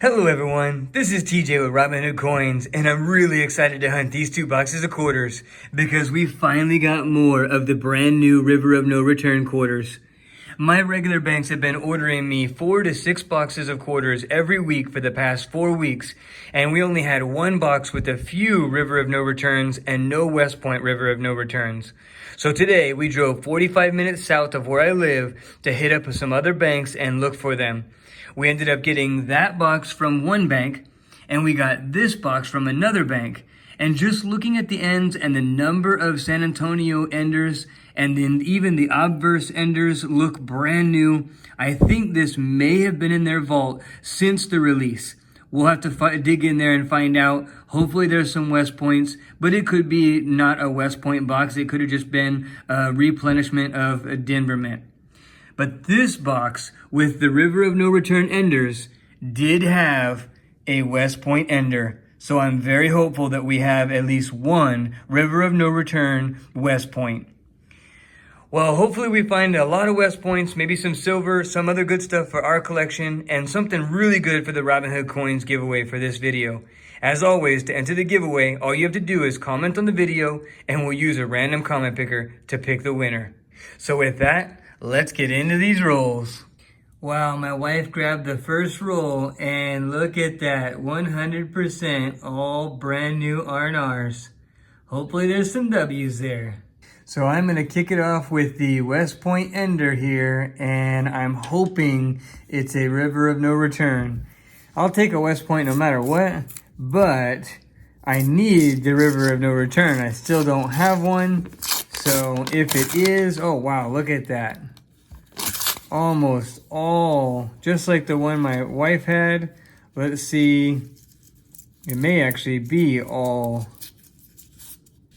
Hello everyone, this is TJ with Robinhood Coins, and I'm really excited to hunt these 2 boxes of quarters because we finally got more of the brand new River of No Return quarters. My regular banks have been ordering me 4 to 6 boxes of quarters every week for the past 4 weeks, and we only had 1 box with a few River of No Returns and no West Point River of No Returns. So today we drove 45 minutes south of where I live to hit up some other banks and look for them. We ended up getting that box from one bank, and we got this box from another bank. And just looking at the ends and the number of San Antonio enders, and then even the obverse enders look brand new. I think this may have been in their vault since the release. We'll have to dig in there and find out. Hopefully there's some West Points, but it could be not a West Point box. It could have just been a replenishment of a Denver Mint. But this box with the River of No Return enders did have a West Point ender. So I'm very hopeful that we have at least one River of No Return West Point. Well, hopefully we find a lot of West Points, maybe some silver, some other good stuff for our collection, and something really good for the Robinhood Coins giveaway for this video. As always, to enter the giveaway, all you have to do is comment on the video, and we'll use a random comment picker to pick the winner. So with that, let's get into these rolls. Wow, my wife grabbed the first roll, and look at that, 100% all brand new R&Rs. Hopefully there's some W's there. So I'm gonna kick it off with the West Point ender here, and I'm hoping it's a River of No Return. I'll take a West Point no matter what, but I need the River of No Return. I still don't have one, so if it is, oh wow, look at that. Almost all, just like the one my wife had. Let's see, it may actually be all,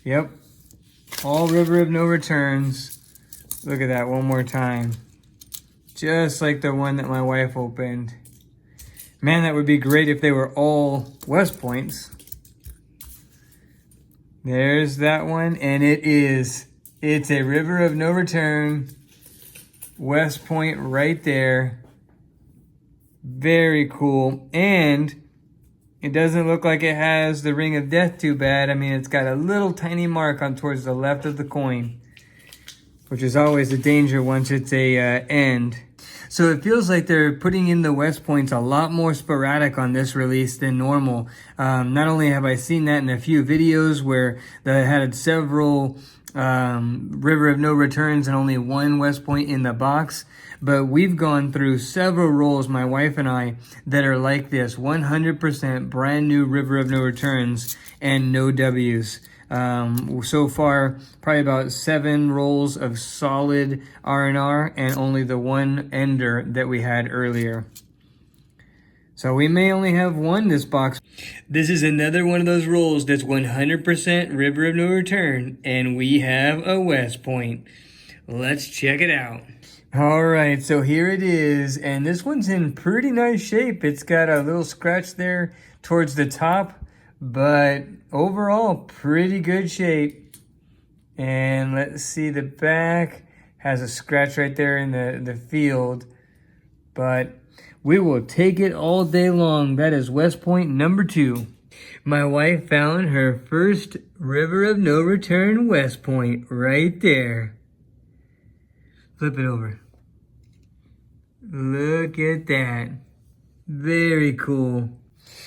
yep, all River of No Returns. Look at that one more time. Just like the one that my wife opened. Man, that would be great if they were all West Points. There's that one, and it's a River of No Return West Point right there. Very cool. And it doesn't look like it has the ring of death too bad. I mean, it's got a little tiny mark on towards the left of the coin, which is always a danger once it's a end. So it feels like they're putting in the West Points a lot more sporadic on this release than normal. Not only have I seen that in a few videos where they had several River of No Returns and only one West Point in the box, but we've gone through several rolls, my wife and I, that are like this, 100% brand new River of No Returns and no W's. So far, probably about 7 rolls of solid R&R and only the one ender that we had earlier. So we may only have one this box. This is another one of those rolls that's 100% River of No Return, and we have a West Point. Let's check it out. All right, so here it is, and this one's in pretty nice shape. It's got a little scratch there towards the top, but overall, pretty good shape. And let's see, the back has a scratch right there in the field, but we will take it all day long. That is West Point number 2. My wife found her first River of No Return West Point right there. Flip it over. Look at that. Very cool.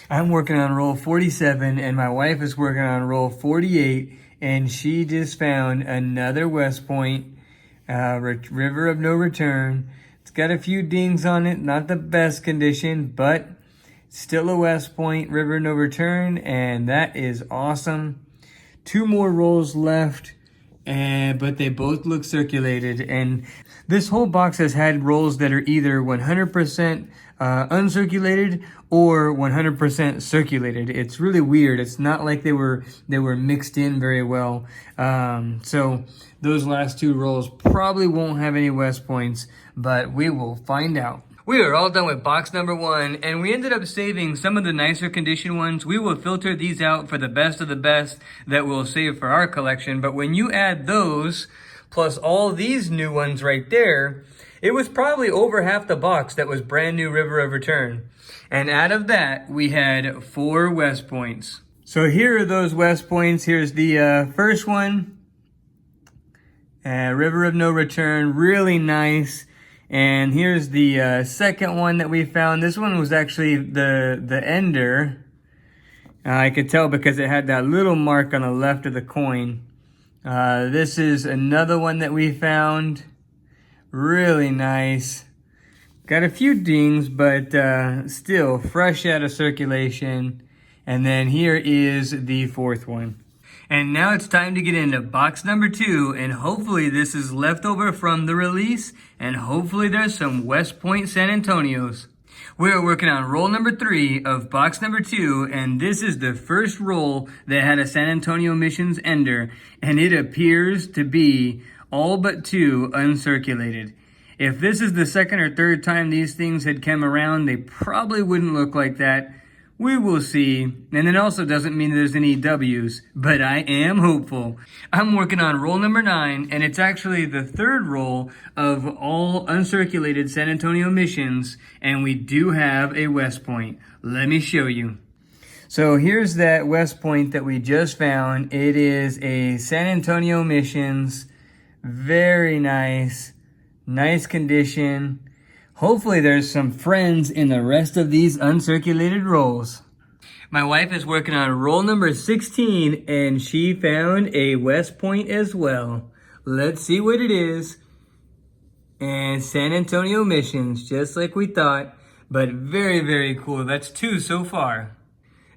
I'm working on roll 47 and my wife is working on roll 48, and she just found another West Point, River of No Return. It's got a few dings on it, not the best condition, but still a West Point River No Return, and that is awesome. 2 more rolls left, but they both look circulated, and this whole box has had rolls that are either 100% uncirculated or 100% circulated. It's really weird. It's not like they were mixed in very well. So those last 2 rolls probably won't have any West Points, but we will find out. We are all done with box number 1, and we ended up saving some of the nicer condition ones. We will filter these out for the best of the best that we'll save for our collection. But when you add those plus all these new ones right there, it was probably over half the box that was brand new River of Return. And out of that, we had 4 West Points. So here are those West Points. Here's the first one. River of No Return, really nice. And here's the second one that we found. This one was actually the ender. I could tell because it had that little mark on the left of the coin. This is another one that we found. Really nice. Got a few dings, but still fresh out of circulation. And then here is the fourth one. And now it's time to get into box number 2, and hopefully this is leftover from the release, and hopefully there's some West Point San Antonios. We are working on roll number 3 of box number 2, and this is the first roll that had a San Antonio Missions ender, and it appears to be all but 2 uncirculated. If this is the second or third time these things had come around, they probably wouldn't look like that. We will see, and it also doesn't mean there's any W's, but I am hopeful. I'm working on roll number 9, and it's actually the third roll of all uncirculated San Antonio Missions, and we do have a West Point. Let me show you. So here's that West Point that we just found. It is a San Antonio Missions. Very nice. Nice condition. Hopefully there's some friends in the rest of these uncirculated rolls. My wife is working on roll number 16, and she found a West Point as well. Let's see what it is. And San Antonio Missions, just like we thought, but very, very cool. That's 2 so far.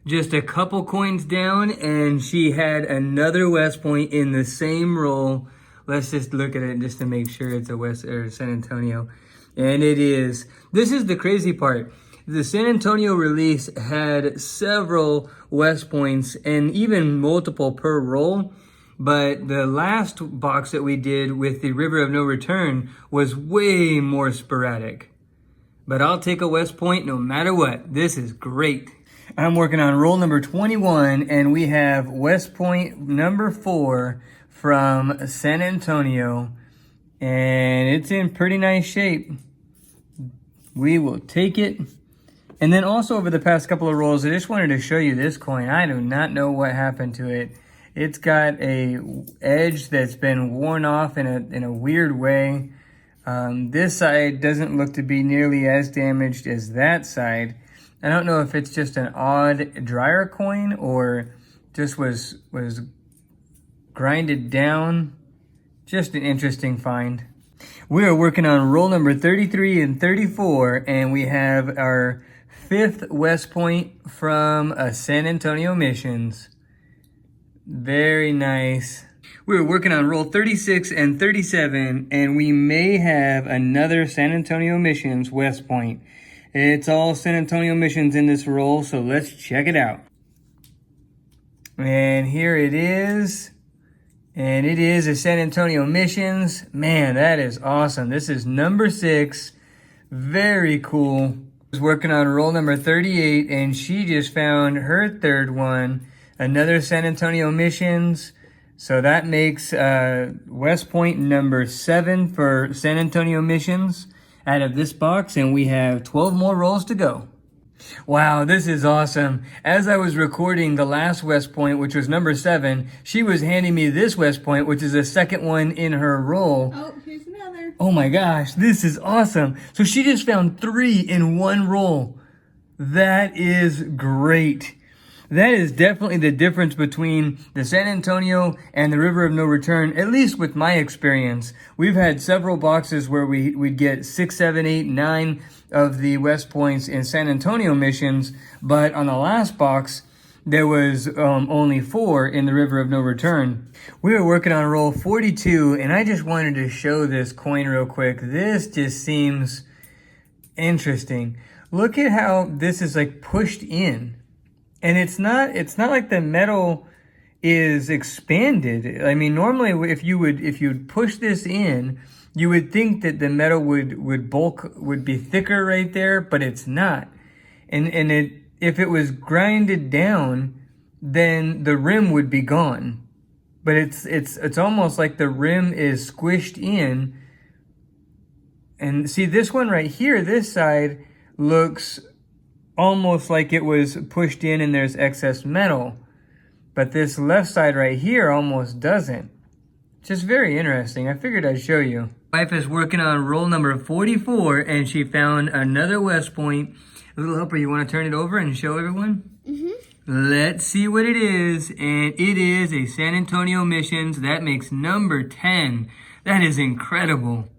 Just a couple coins down, and she had another West Point in the same roll. Let's just look at it just to make sure it's a San Antonio. And it is. This is the crazy part. The San Antonio release had several West Points and even multiple per roll. But the last box that we did with the River of No Return was way more sporadic. But I'll take a West Point no matter what. This is great. I'm working on roll number 21, and we have West Point number 4 from San Antonio. And it's in pretty nice shape. We will take it. And then also over the past couple of rolls, I just wanted to show you this coin. I do not know what happened to it. It's got a edge that's been worn off in a weird way. This side doesn't look to be nearly as damaged as that side. I don't know if it's just an odd dryer coin or just was grinded down. Just an interesting find. We are working on roll number 33 and 34, and we have our 5th West Point from a San Antonio Missions. Very nice. We're working on roll 36 and 37, and we may have another San Antonio Missions West Point. It's all San Antonio Missions in this roll, so let's check it out. And here it is. And it is a San Antonio Missions. Man, that is awesome. This is number 6. Very cool. I was working on roll number 38, and she just found her 3rd one. Another San Antonio Missions. So that makes West Point number 7 for San Antonio Missions out of this box, and we have 12 more rolls to go. Wow, this is awesome. As I was recording the last West Point, which was number 7, she was handing me this West Point, which is the second one in her roll. Oh, here's another. Oh my gosh, this is awesome. So she just found 3 in one roll. That is great. That is definitely the difference between the San Antonio and the River of No Return, at least with my experience. We've had several boxes where we'd get 6, 7, 8, 9 of the West Points in San Antonio Missions, but on the last box, there was only 4 in the River of No Return. We were working on roll 42, and I just wanted to show this coin real quick. This just seems interesting. Look at how this is like pushed in. And it's not like the metal is expanded. I mean, normally if you'd push this in, you would think that the metal would be thicker right there, but it's not. And if it was grinded down, then the rim would be gone. but it's almost like the rim is squished in. And see, this one right here, this side looks almost like it was pushed in and there's excess metal. But this left side right here almost doesn't. Just very interesting. I figured I'd show you. My wife is working on roll number 44 and she found another West Point. Little helper, you want to turn it over and show everyone? Let's see what it is. And it is a San Antonio Missions. That makes number 10. That is incredible.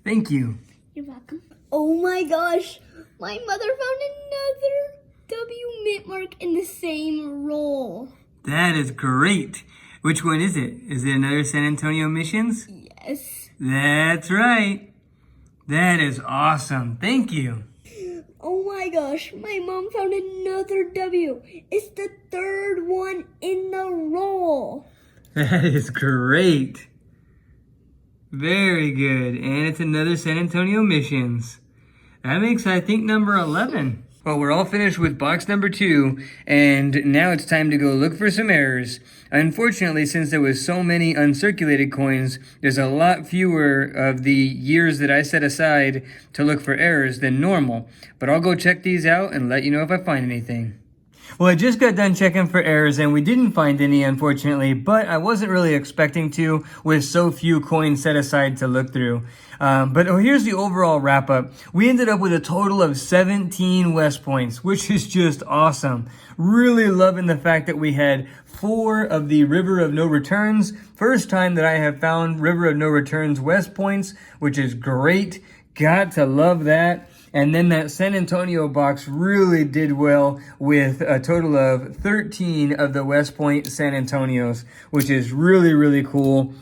Thank you. You're welcome. Oh my gosh. My mother found another W mint mark in the same roll. That is great. Which one is it? Is it another San Antonio Missions? Yes. That's right. That is awesome. Thank you. Oh my gosh, my mom found another W. It's the third one in the roll. That is great. Very good. And it's another San Antonio Missions. That makes, I think, number 11. Well, we're all finished with box number 2, and now it's time to go look for some errors. Unfortunately, since there was so many uncirculated coins, there's a lot fewer of the years that I set aside to look for errors than normal. But I'll go check these out and let you know if I find anything. Well, I just got done checking for errors and we didn't find any, unfortunately, but I wasn't really expecting to with so few coins set aside to look through. But here's the overall wrap up. We ended up with a total of 17 West Points, which is just awesome. Really loving the fact that we had 4 of the River of No Returns. First time that I have found River of No Returns West Points, which is great. Got to love that. And then that San Antonio box really did well with a total of 13 of the West Point San Antonios, which is really, really cool.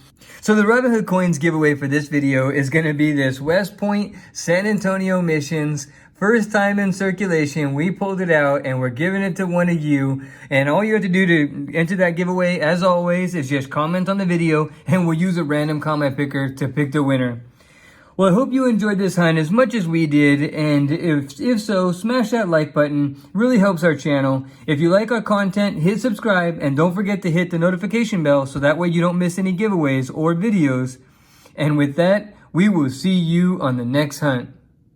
So the Robinhood coins giveaway for this video is going to be this West Point San Antonio Missions. First time in circulation, we pulled it out and we're giving it to one of you. And all you have to do to enter that giveaway, as always, is just comment on the video and we'll use a random comment picker to pick the winner. Well, I hope you enjoyed this hunt as much as we did, and if so, smash that like button. Really helps our channel. If you like our content, hit subscribe, and don't forget to hit the notification bell so that way you don't miss any giveaways or videos. And with that, we will see you on the next hunt.